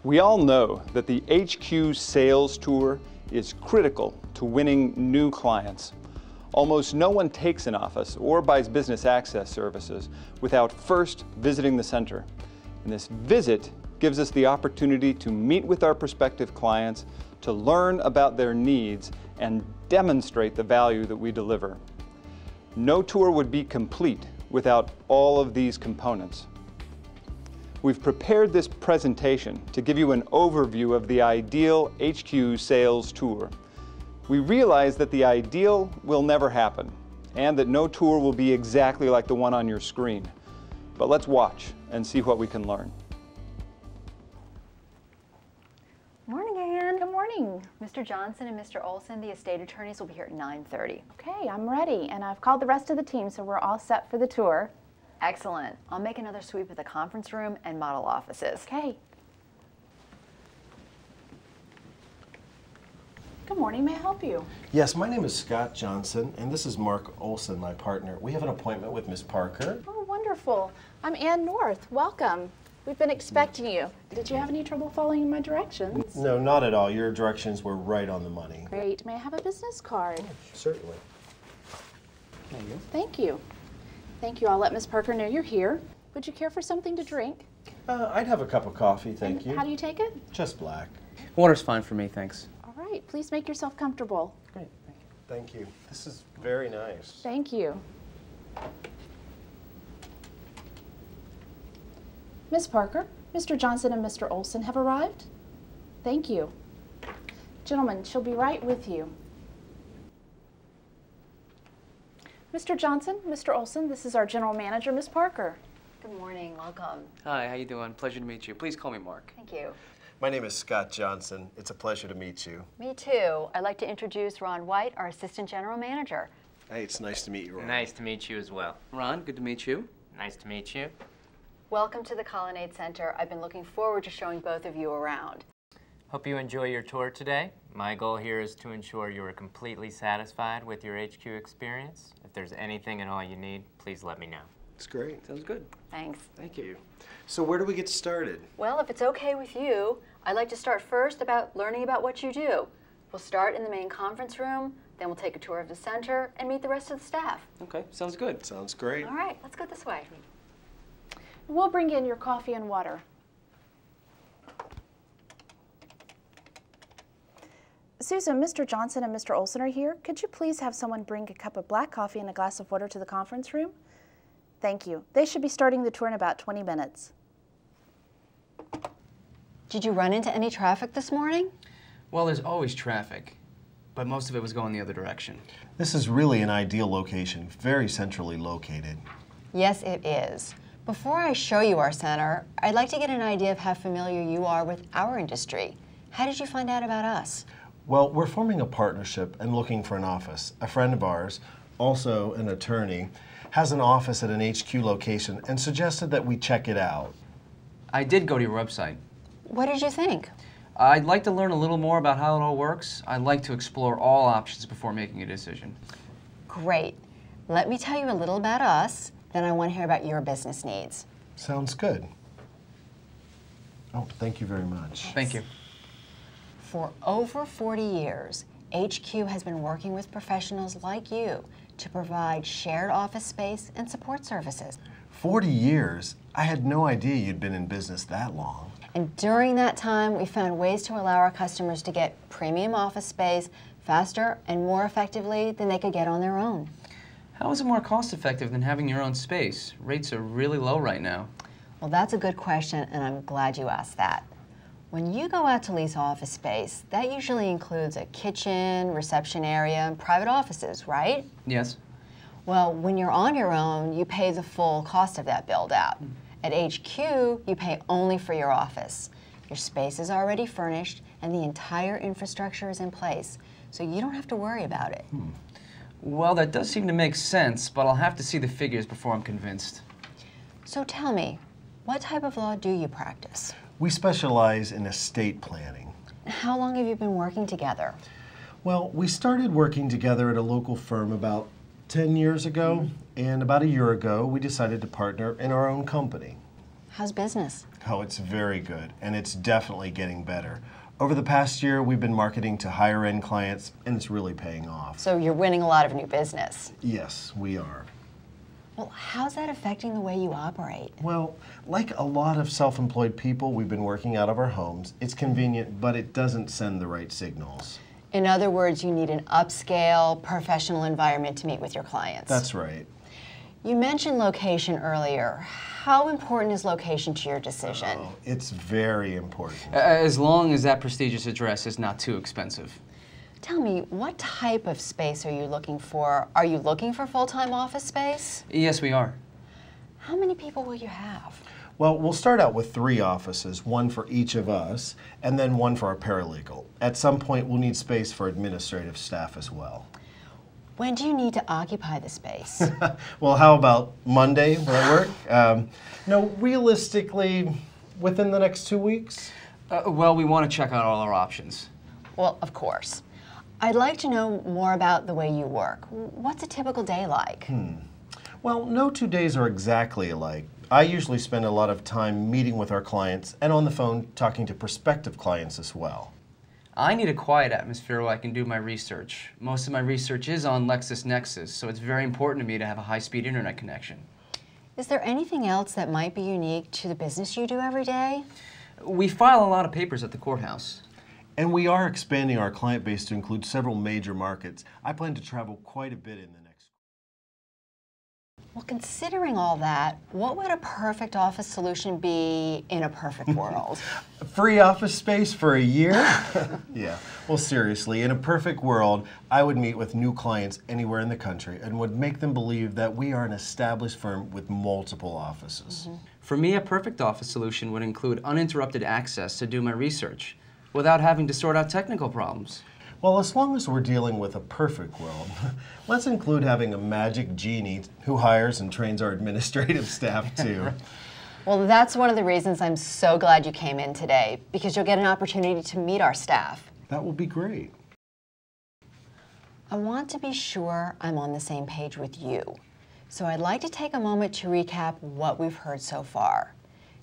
We all know that the HQ sales tour is critical to winning new clients. Almost no one takes an office or buys business access services without first visiting the center. And this visit gives us the opportunity to meet with our prospective clients, to learn about their needs, and demonstrate the value that we deliver. No tour would be complete without all of these components. We've prepared this presentation to give you an overview of the ideal HQ sales tour. We realize that the ideal will never happen, and that no tour will be exactly like the one on your screen. But let's watch and see what we can learn. Morning, Ann. Good morning. Mr. Johnson and Mr. Olson, the estate attorneys, will be here at 9:30. Okay, I'm ready, and I've called the rest of the team, so we're all set for the tour. Excellent. I'll make another sweep of the conference room and model offices. Okay. Good morning, may I help you? Yes, my name is Scott Johnson, and this is Mark Olson, my partner. We have an appointment with Miss Parker. Oh, wonderful. I'm Ann North. Welcome. We've been expecting you. Did you have any trouble following my directions? No, not at all. Your directions were right on the money. Great. May I have a business card? Oh, certainly. There you go. Thank you. Thank you. I'll let Miss Parker know you're here. Would you care for something to drink? I'd have a cup of coffee, thank you. How do you take it? Just black. Water's fine for me, thanks. All right. Please make yourself comfortable. Great, thank you. Thank you. This is very nice. Thank you. Miss Parker, Mr. Johnson and Mr. Olson have arrived. Thank you. Gentlemen, she'll be right with you. Mr. Johnson, Mr. Olson, this is our general manager, Miss Parker. Good morning. Welcome. Hi, how you doing? Pleasure to meet you. Please call me Mark. Thank you. My name is Scott Johnson. It's a pleasure to meet you. Me too. I'd like to introduce Ron White, our assistant general manager. Hey, it's nice to meet you, Ron. Nice to meet you as well. Ron, good to meet you. Nice to meet you. Welcome to the Colonnade Center. I've been looking forward to showing both of you around. Hope you enjoy your tour today. My goal here is to ensure you are completely satisfied with your HQ experience. If there's anything at all you need, please let me know. It's great. Sounds good. Thanks. Thank you. So where do we get started? Well, if it's okay with you, I'd like to start first about learning about what you do. We'll start in the main conference room, then we'll take a tour of the center and meet the rest of the staff. Okay, sounds good. Sounds great. All right, let's go this way. We'll bring in your coffee and water. Susan, Mr. Johnson and Mr. Olson are here. Could you please have someone bring a cup of black coffee and a glass of water to the conference room? Thank you. They should be starting the tour in about 20 minutes. Did you run into any traffic this morning? Well, there's always traffic, but most of it was going the other direction. This is really an ideal location, very centrally located. Yes, it is. Before I show you our center, I'd like to get an idea of how familiar you are with our industry. How did you find out about us? Well, we're forming a partnership and looking for an office. A friend of ours, also an attorney, has an office at an HQ location and suggested that we check it out. I did go to your website. What did you think? I'd like to learn a little more about how it all works. I'd like to explore all options before making a decision. Great. Let me tell you a little about us, then I want to hear about your business needs. Sounds good. Oh, thank you very much. Thank you. For over 40 years, HQ has been working with professionals like you to provide shared office space and support services. 40 years? I had no idea you'd been in business that long. And during that time, we found ways to allow our customers to get premium office space faster and more effectively than they could get on their own. How is it more cost-effective than having your own space? Rates are really low right now. Well, that's a good question, and I'm glad you asked that. When you go out to lease office space, that usually includes a kitchen, reception area, and private offices, right? Yes. Well, when you're on your own, you pay the full cost of that build-out. At HQ, you pay only for your office. Your space is already furnished, and the entire infrastructure is in place, so you don't have to worry about it. Well, that does seem to make sense, but I'll have to see the figures before I'm convinced. So tell me, what type of law do you practice? We specialize in estate planning. How long have you been working together? Well, we started working together at a local firm about 10 years ago, and about a year ago, we decided to partner in our own company. How's business? Oh, it's very good, and it's definitely getting better. Over the past year, we've been marketing to higher-end clients, and it's really paying off. So you're winning a lot of new business. Yes, we are. Well, how's that affecting the way you operate? Well, like a lot of self-employed people, we've been working out of our homes. It's convenient, but it doesn't send the right signals. In other words, you need an upscale, professional environment to meet with your clients. That's right. You mentioned location earlier. How important is location to your decision? Oh, it's very important. As long as that prestigious address is not too expensive. Tell me, what type of space are you looking for? Are you looking for full-time office space? Yes, we are. How many people will you have? Well, we'll start out with 3 offices, one for each of us, and then one for our paralegal. At some point, we'll need space for administrative staff as well. When do you need to occupy the space? Well, how about Monday? Will that work? No, realistically, within the next 2 weeks? Well, we want to check out all our options. Well, of course. I'd like to know more about the way you work. What's a typical day like? Well, no 2 days are exactly alike. I usually spend a lot of time meeting with our clients and on the phone talking to prospective clients as well. I need a quiet atmosphere where I can do my research. Most of my research is on LexisNexis, so it's very important to me to have a high-speed internet connection. Is there anything else that might be unique to the business you do every day? We file a lot of papers at the courthouse. And we are expanding our client base to include several major markets. I plan to travel quite a bit in the next. Well, considering all that, what would a perfect office solution be in a perfect world? Free office space for a year? Yeah. Well, seriously, in a perfect world, I would meet with new clients anywhere in the country and would make them believe that we are an established firm with multiple offices. For me, a perfect office solution would include uninterrupted access to do my research without having to sort out technical problems. Well, as long as we're dealing with a perfect world, let's include having a magic genie who hires and trains our administrative staff too. Well, that's one of the reasons I'm so glad you came in today, because you'll get an opportunity to meet our staff. That will be great. I want to be sure I'm on the same page with you. So I'd like to take a moment to recap what we've heard so far.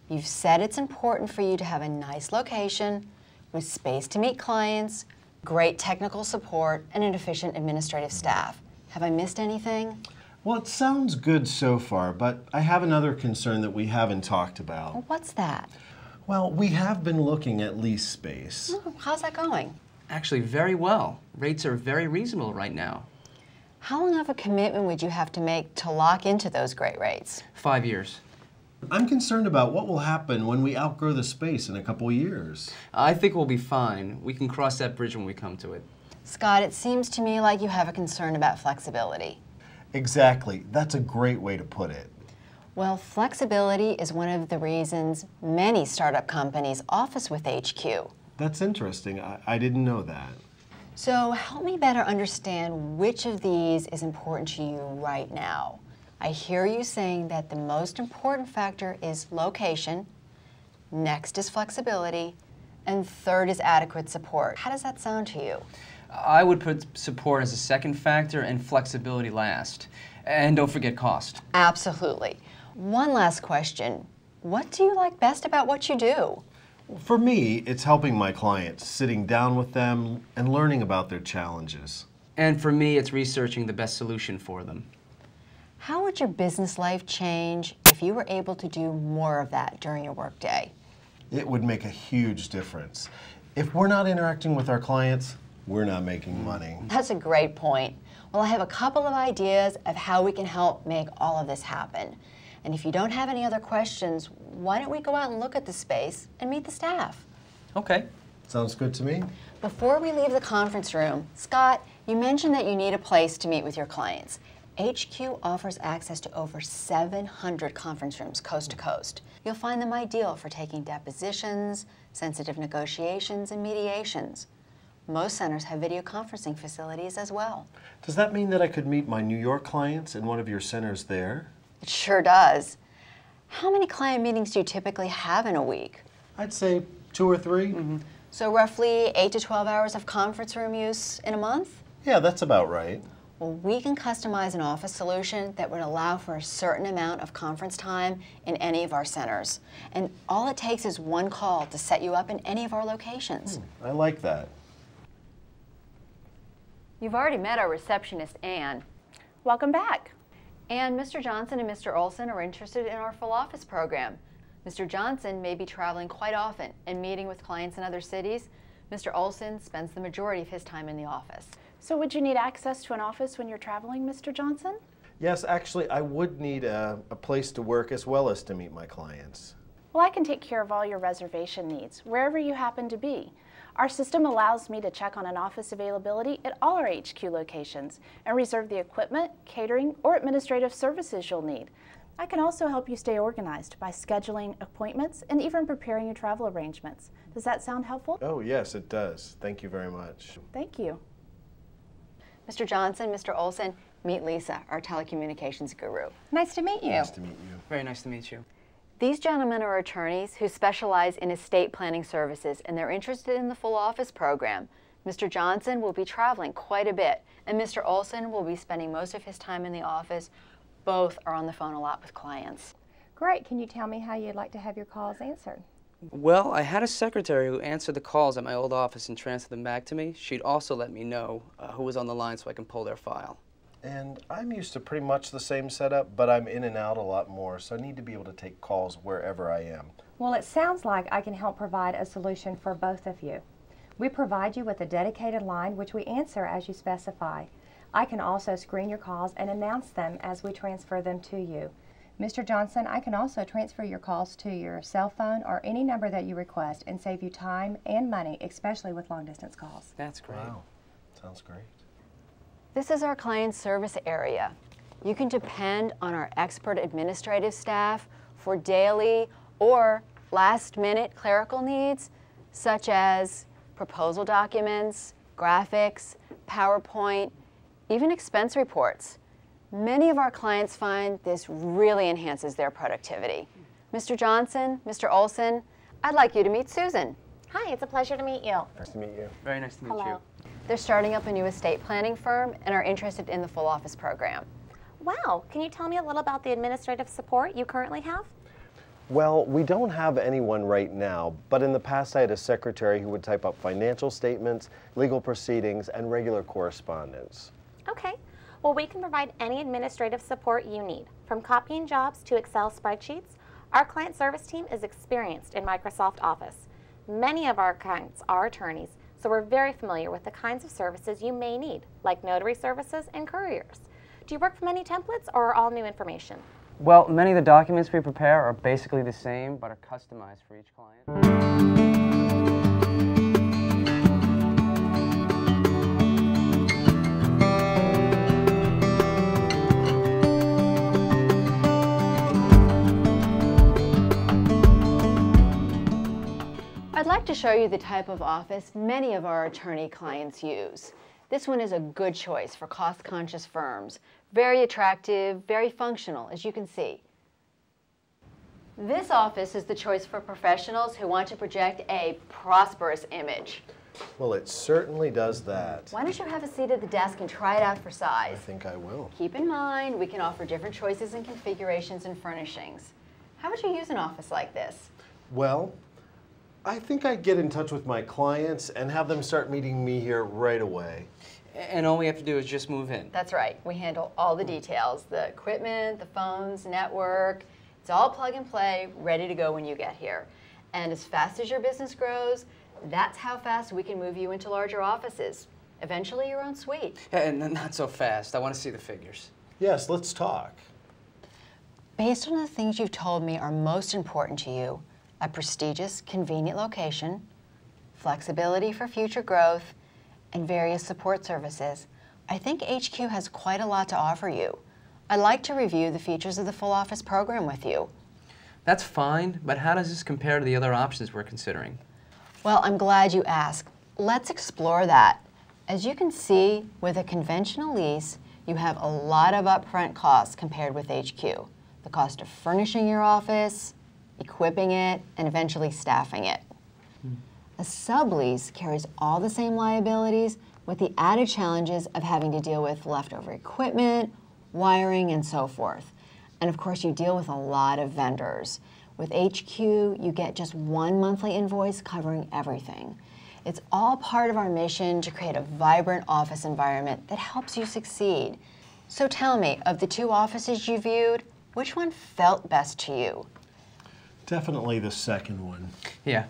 You've said it's important for you to have a nice location with space to meet clients, great technical support, and an efficient administrative staff. Have I missed anything? Well, it sounds good so far, but I have another concern that we haven't talked about. Well, what's that? Well, we have been looking at lease space. Oh, how's that going? Actually, very well. Rates are very reasonable right now. How long of a commitment would you have to make to lock into those great rates? 5 years. I'm concerned about what will happen when we outgrow the space in a couple years. I think we'll be fine. We can cross that bridge when we come to it. Scott, it seems to me like you have a concern about flexibility. Exactly. That's a great way to put it. Well, flexibility is one of the reasons many startup companies office with HQ. That's interesting. I didn't know that. So help me better understand which of these is important to you right now. I hear you saying that the most important factor is location, next is flexibility, and third is adequate support. How does that sound to you? I would put support as a second factor and flexibility last. And don't forget cost. Absolutely. One last question. What do you like best about what you do? For me, it's helping my clients, sitting down with them and learning about their challenges. And for me, it's researching the best solution for them. How would your business life change if you were able to do more of that during your workday? It would make a huge difference. If we're not interacting with our clients, we're not making money. That's a great point. Well, I have a couple of ideas of how we can help make all of this happen. And if you don't have any other questions, why don't we go out and look at the space and meet the staff? Okay. Sounds good to me. Before we leave the conference room, Scott, you mentioned that you need a place to meet with your clients. HQ offers access to over 700 conference rooms coast to coast. You'll find them ideal for taking depositions, sensitive negotiations, and mediations. Most centers have video conferencing facilities as well. Does that mean that I could meet my New York clients in one of your centers there? It sure does. How many client meetings do you typically have in a week? I'd say 2 or 3. So roughly 8 to 12 hours of conference room use in a month? Yeah, that's about right. Well, we can customize an office solution that would allow for a certain amount of conference time in any of our centers. And all it takes is one call to set you up in any of our locations. I like that. You've already met our receptionist, Anne. Welcome back. And Mr. Johnson and Mr. Olson are interested in our full office program. Mr. Johnson may be traveling quite often and meeting with clients in other cities. Mr. Olson spends the majority of his time in the office. So would you need access to an office when you're traveling, Mr. Johnson? Yes, actually, I would need a place to work as well as to meet my clients. Well, I can take care of all your reservation needs, wherever you happen to be. Our system allows me to check on an office availability at all our HQ locations and reserve the equipment, catering, or administrative services you'll need. I can also help you stay organized by scheduling appointments and even preparing your travel arrangements. Does that sound helpful? Oh, yes, it does. Thank you very much. Thank you. Mr. Johnson, Mr. Olson, meet Lisa, our telecommunications guru. Nice to meet you. Nice to meet you. Very nice to meet you. These gentlemen are attorneys who specialize in estate planning services, and they're interested in the full office program. Mr. Johnson will be traveling quite a bit, and Mr. Olson will be spending most of his time in the office. Both are on the phone a lot with clients. Great. Can you tell me how you'd like to have your calls answered? Well, I had a secretary who answered the calls at my old office and transferred them back to me. She'd also let me know who was on the line so I can pull their file. And I'm used to pretty much the same setup, but I'm in and out a lot more, so I need to be able to take calls wherever I am. Well, it sounds like I can help provide a solution for both of you. We provide you with a dedicated line which we answer as you specify. I can also screen your calls and announce them as we transfer them to you. Mr. Johnson, I can also transfer your calls to your cell phone or any number that you request and save you time and money, especially with long-distance calls. That's great. Wow, sounds great. This is our client service area. You can depend on our expert administrative staff for daily or last-minute clerical needs, such as proposal documents, graphics, PowerPoint, even expense reports. Many of our clients find this really enhances their productivity. Mr. Johnson, Mr. Olson, I'd like you to meet Susan. Hi, it's a pleasure to meet you. Nice to meet you. Very nice to meet you. They're starting up a new estate planning firm and are interested in the full office program. Wow, can you tell me a little about the administrative support you currently have? Well, we don't have anyone right now, but in the past I had a secretary who would type up financial statements, legal proceedings, and regular correspondence. Okay, well we can provide any administrative support you need. From copying jobs to Excel spreadsheets, our client service team is experienced in Microsoft Office. Many of our clients are attorneys, so we're very familiar with the kinds of services you may need, like notary services and couriers. Do you work from any templates or are all new information? Well, many of the documents we prepare are basically the same, but are customized for each client. I'd like to show you the type of office many of our attorney clients use. This one is a good choice for cost-conscious firms. Very attractive, very functional, as you can see. This office is the choice for professionals who want to project a prosperous image. Well, it certainly does that. Why don't you have a seat at the desk and try it out for size? I think I will. Keep in mind, we can offer different choices and configurations and furnishings. How would you use an office like this? Well, I think I'd get in touch with my clients and have them start meeting me here right away. And all we have to do is just move in. That's right. We handle all the details, the equipment, the phones, network. It's all plug and play, ready to go when you get here. And as fast as your business grows, that's how fast we can move you into larger offices. Eventually your own suite. And not so fast. I want to see the figures. Yes, let's talk. Based on the things you've told me are most important to you, a prestigious, convenient location, flexibility for future growth, and various support services, I think HQ has quite a lot to offer you. I'd like to review the features of the full office program with you. That's fine, but how does this compare to the other options we're considering? Well, I'm glad you asked. Let's explore that. As you can see, with a conventional lease, you have a lot of upfront costs compared with HQ. The cost of furnishing your office, equipping it, and eventually staffing it. A sublease carries all the same liabilities with the added challenges of having to deal with leftover equipment, wiring, and so forth. And of course, you deal with a lot of vendors. With HQ, you get just one monthly invoice covering everything. It's all part of our mission to create a vibrant office environment that helps you succeed. So tell me, of the two offices you viewed, which one felt best to you? Definitely the second one. Yeah.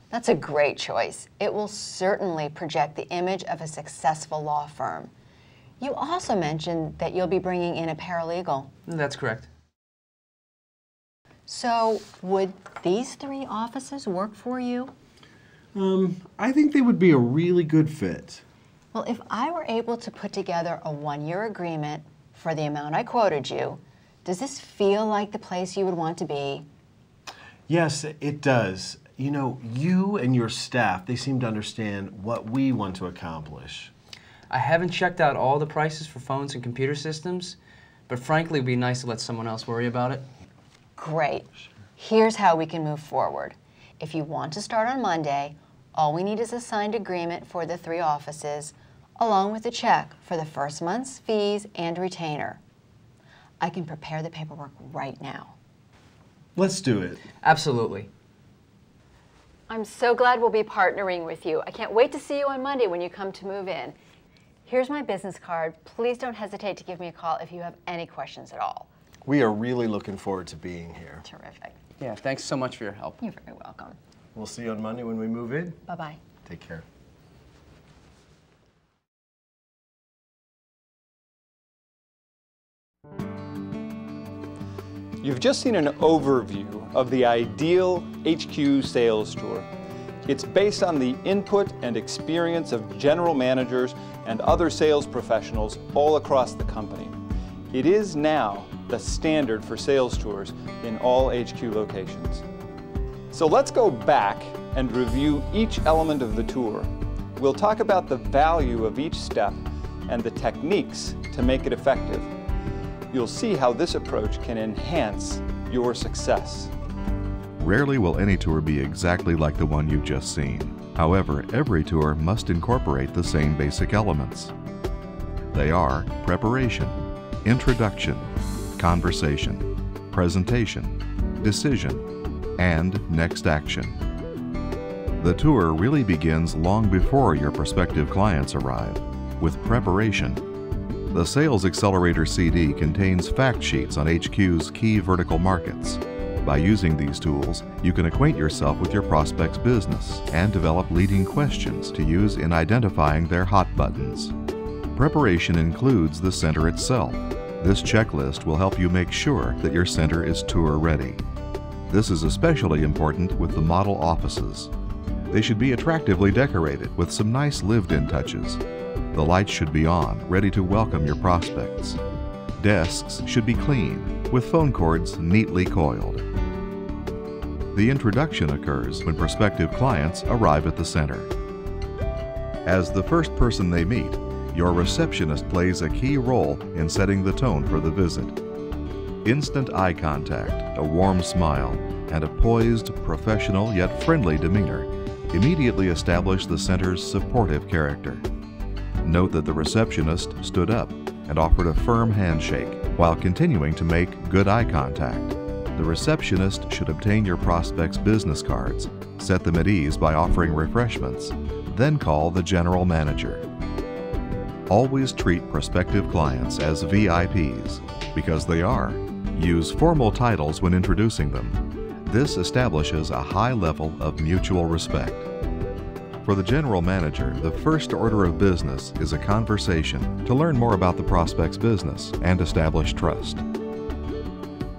That's a great choice. It will certainly project the image of a successful law firm. You also mentioned that you'll be bringing in a paralegal. That's correct. So, would these three offices work for you? I think they would be a really good fit. Well, if I were able to put together a one-year agreement for the amount I quoted you, does this feel like the place you would want to be? Yes, it does. You know, you and your staff, they seem to understand what we want to accomplish. I haven't checked out all the prices for phones and computer systems, but frankly, it'd be nice to let someone else worry about it. Great. Here's how we can move forward. If you want to start on Monday, all we need is a signed agreement for the three offices, along with a check for the first month's fees and retainer. I can prepare the paperwork right now. Let's do it. Absolutely. I'm so glad we'll be partnering with you. I can't wait to see you on Monday when you come to move in. Here's my business card. Please don't hesitate to give me a call if you have any questions at all. We are really looking forward to being here. Terrific. Yeah, thanks so much for your help. You're very welcome. We'll see you on Monday when we move in. Bye-bye. Take care. You've just seen an overview of the ideal HQ sales tour. It's based on the input and experience of general managers and other sales professionals all across the company. It is now the standard for sales tours in all HQ locations. So let's go back and review each element of the tour. We'll talk about the value of each step and the techniques to make it effective. You'll see how this approach can enhance your success. Rarely will any tour be exactly like the one you've just seen. However, every tour must incorporate the same basic elements. They are preparation, introduction, conversation, presentation, decision, and next action. The tour really begins long before your prospective clients arrive, with preparation. The Sales Accelerator CD contains fact sheets on HQ's key vertical markets. By using these tools, you can acquaint yourself with your prospect's business and develop leading questions to use in identifying their hot buttons. Preparation includes the center itself. This checklist will help you make sure that your center is tour ready. This is especially important with the model offices. They should be attractively decorated with some nice lived-in touches. The lights should be on, ready to welcome your prospects. Desks should be clean, with phone cords neatly coiled. The introduction occurs when prospective clients arrive at the center. As the first person they meet, your receptionist plays a key role in setting the tone for the visit. Instant eye contact, a warm smile, and a poised, professional yet friendly demeanor immediately establish the center's supportive character. Note that the receptionist stood up and offered a firm handshake while continuing to make good eye contact. The receptionist should obtain your prospect's business cards, set them at ease by offering refreshments, then call the general manager. Always treat prospective clients as VIPs, because they are. Use formal titles when introducing them. This establishes a high level of mutual respect. For the general manager, the first order of business is a conversation to learn more about the prospect's business and establish trust.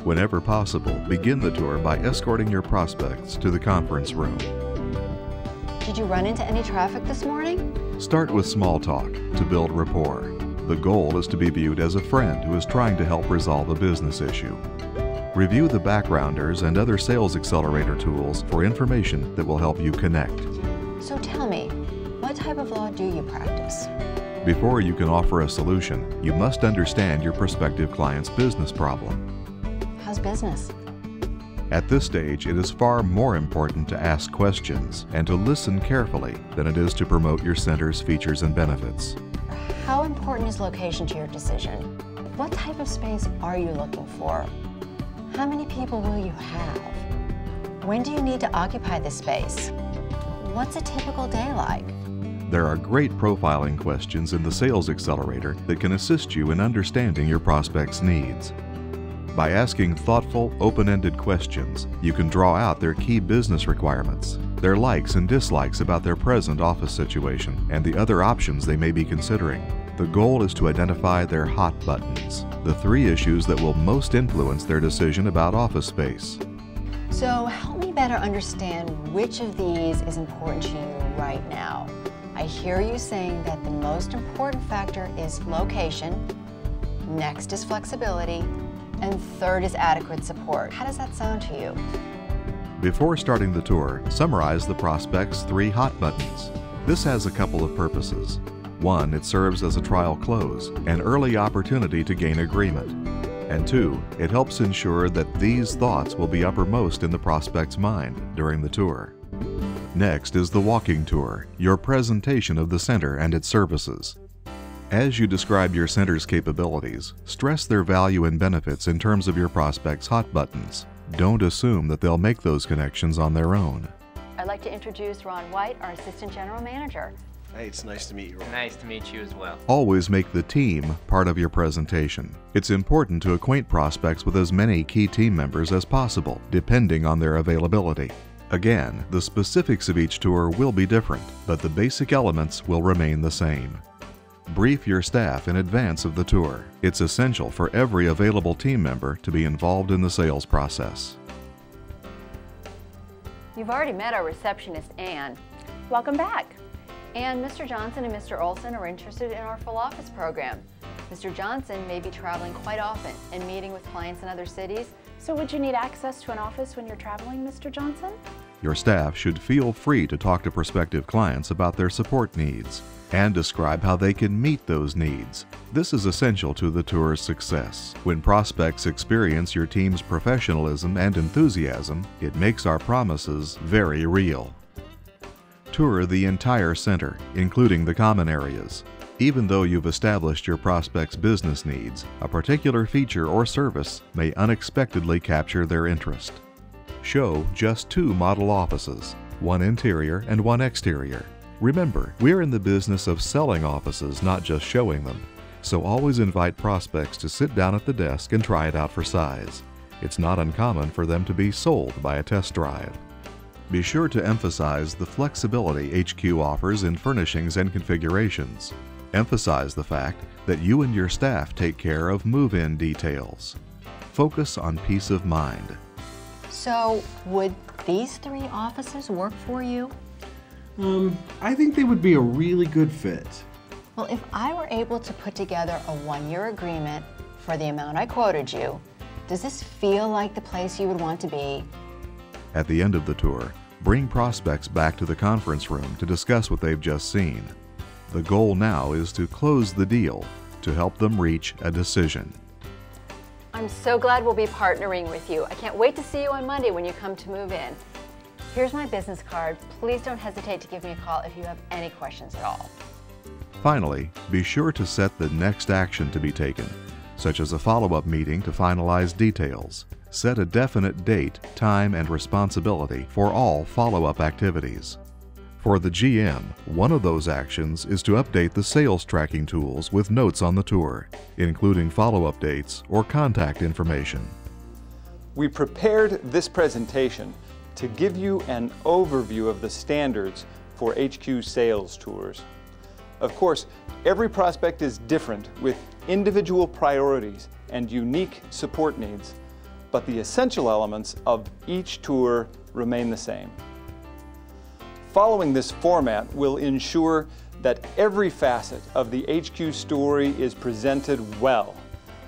Whenever possible, begin the tour by escorting your prospects to the conference room. Did you run into any traffic this morning? Start with small talk to build rapport. The goal is to be viewed as a friend who is trying to help resolve a business issue. Review the backgrounders and other Sales Accelerator tools for information that will help you connect. So tell me, what type of law do you practice? Before you can offer a solution, you must understand your prospective client's business problem. How's business? At this stage, it is far more important to ask questions and to listen carefully than it is to promote your center's features and benefits. How important is location to your decision? What type of space are you looking for? How many people will you have? When do you need to occupy this space? What's a typical day like? There are great profiling questions in the Sales Accelerator that can assist you in understanding your prospect's needs. By asking thoughtful, open-ended questions, you can draw out their key business requirements, their likes and dislikes about their present office situation, and the other options they may be considering. The goal is to identify their hot buttons, the 3 issues that will most influence their decision about office space. So help me better understand which of these is important to you right now. I hear you saying that the most important factor is location, next is flexibility, and third is adequate support. How does that sound to you? Before starting the tour, summarize the prospect's 3 hot buttons. This has a couple of purposes. 1, it serves as a trial close, an early opportunity to gain agreement. And 2, it helps ensure that these thoughts will be uppermost in the prospect's mind during the tour. Next is the walking tour, your presentation of the center and its services. As you describe your center's capabilities, stress their value and benefits in terms of your prospect's hot buttons. Don't assume that they'll make those connections on their own. I'd like to introduce Ron White, our Assistant General Manager. Hey, it's nice to meet you, Ron. Nice to meet you as well. Always make the team part of your presentation. It's important to acquaint prospects with as many key team members as possible, depending on their availability. Again, the specifics of each tour will be different, but the basic elements will remain the same. Brief your staff in advance of the tour. It's essential for every available team member to be involved in the sales process. You've already met our receptionist, Ann. Welcome back. And Mr. Johnson and Mr. Olson are interested in our full office program. Mr. Johnson may be traveling quite often and meeting with clients in other cities. So would you need access to an office when you're traveling, Mr. Johnson? Your staff should feel free to talk to prospective clients about their support needs and describe how they can meet those needs. This is essential to the tour's success. When prospects experience your team's professionalism and enthusiasm, it makes our promises very real. Tour the entire center, including the common areas. Even though you've established your prospect's business needs, a particular feature or service may unexpectedly capture their interest. Show just 2 model offices, one interior and one exterior. Remember, we're in the business of selling offices, not just showing them. So always invite prospects to sit down at the desk and try it out for size. It's not uncommon for them to be sold by a test drive. Be sure to emphasize the flexibility HQ offers in furnishings and configurations. Emphasize the fact that you and your staff take care of move-in details. Focus on peace of mind. So, would these 3 offices work for you? I think they would be a really good fit. Well, if I were able to put together a 1-year agreement for the amount I quoted you, does this feel like the place you would want to be? At the end of the tour, bring prospects back to the conference room to discuss what they've just seen. The goal now is to close the deal to help them reach a decision. I'm so glad we'll be partnering with you. I can't wait to see you on Monday when you come to move in. Here's my business card. Please don't hesitate to give me a call if you have any questions at all. Finally, be sure to set the next action to be taken, such as a follow-up meeting to finalize details. Set a definite date, time, and responsibility for all follow-up activities. For the GM, one of those actions is to update the sales tracking tools with notes on the tour, including follow-up dates or contact information. We prepared this presentation to give you an overview of the standards for HQ sales tours. Of course, every prospect is different with individual priorities and unique support needs, but the essential elements of each tour remain the same. Following this format will ensure that every facet of the HQ story is presented well,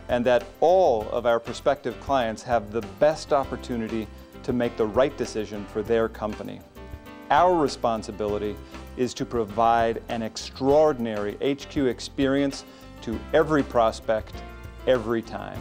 and that all of our prospective clients have the best opportunity to make the right decision for their company. Our responsibility is to provide an extraordinary HQ experience to every prospect, every time.